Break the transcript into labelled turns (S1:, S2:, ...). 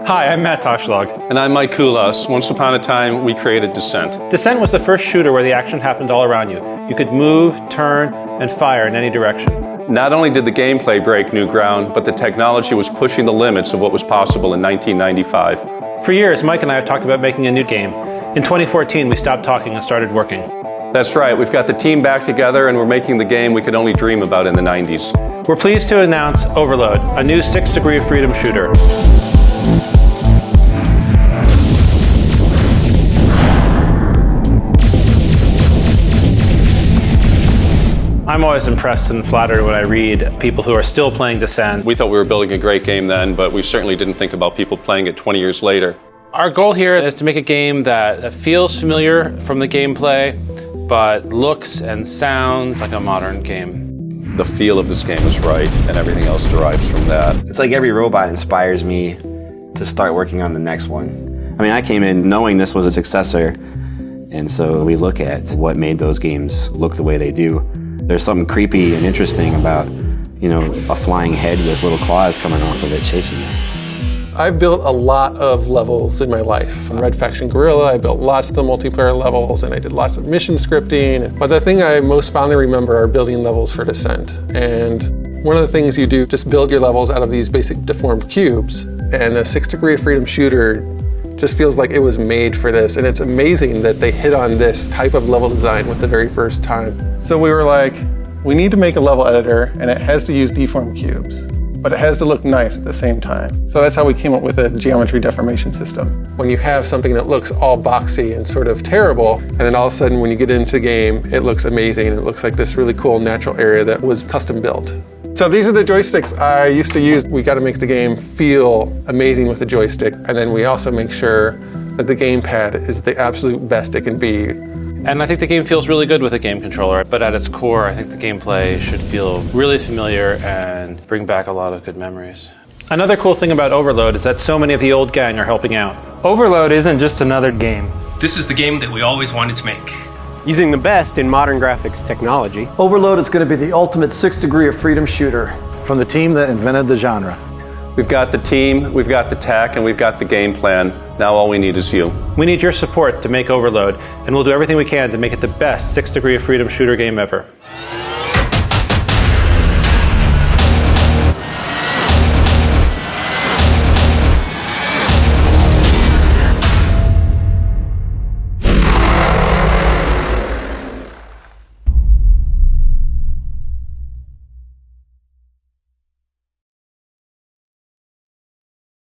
S1: Hi, I'm Matt Toshlag.
S2: And I'm Mike Kulas. Once upon a time, we created Descent.
S1: Descent was the first shooter where the action happened all around you. You could move, turn, and fire in any direction.
S2: Not only did the gameplay break new ground, but the technology was pushing the limits of what was possible in 1995.
S1: For years, Mike and I have talked about making a new game. In 2014, we stopped talking and started working.
S2: That's right, we've got the team back together and we're making the game we could only dream about in the 90s.
S1: We're pleased to announce Overload, a new 6 Degree of Freedom shooter. I'm always impressed and flattered when I read people who are still playing Descent.
S2: We thought we were building a great game then, but we certainly didn't think about people playing it 20 years later.
S1: Our goal here is to make a game that feels familiar from the gameplay, but looks and sounds like a modern game.
S2: The feel of this game is right, and everything else derives from that.
S3: It's like every robot inspires me to start working on the next one. I mean, I came in knowing this was a successor, and so we look at what made those games look the way they do. There's something creepy and interesting about, a flying head with little claws coming off of it chasing you.
S4: I've built a lot of levels in my life. In Red Faction Guerrilla, I built lots of the multiplayer levels, and I did lots of mission scripting. But the thing I most fondly remember are building levels for Descent. And one of the things you do, just build your levels out of these basic deformed cubes. And a 6 Degree of Freedom shooter just feels like it was made for this. And it's amazing that they hit on this type of level design with the very first time. So we were like, we need to make a level editor, and it has to use deformed cubes, but it has to look nice at the same time. So that's how we came up with a geometry deformation system. When you have something that looks all boxy and sort of terrible, and then all of a sudden when you get into the game, it looks amazing. It looks like this really cool natural area that was custom built. So these are the joysticks I used to use. We got to make the game feel amazing with the joystick, and then we also make sure that the gamepad is the absolute best it can be.
S1: And I think the game feels really good with a game controller, but at its core, I think the gameplay should feel really familiar and bring back a lot of good memories. Another cool thing about Overload is that so many of the old gang are helping out.
S5: Overload isn't just another game.
S6: This is the game that we always wanted to make.
S5: Using the best in modern graphics technology.
S7: Overload is going to be the ultimate 6 Degree of Freedom shooter.
S8: From the team that invented the genre.
S2: We've got the team, we've got the tech, and we've got the game plan. Now all we need is you.
S1: We need your support to make Overload, and we'll do everything we can to make it the best 6 Degree of Freedom shooter game ever.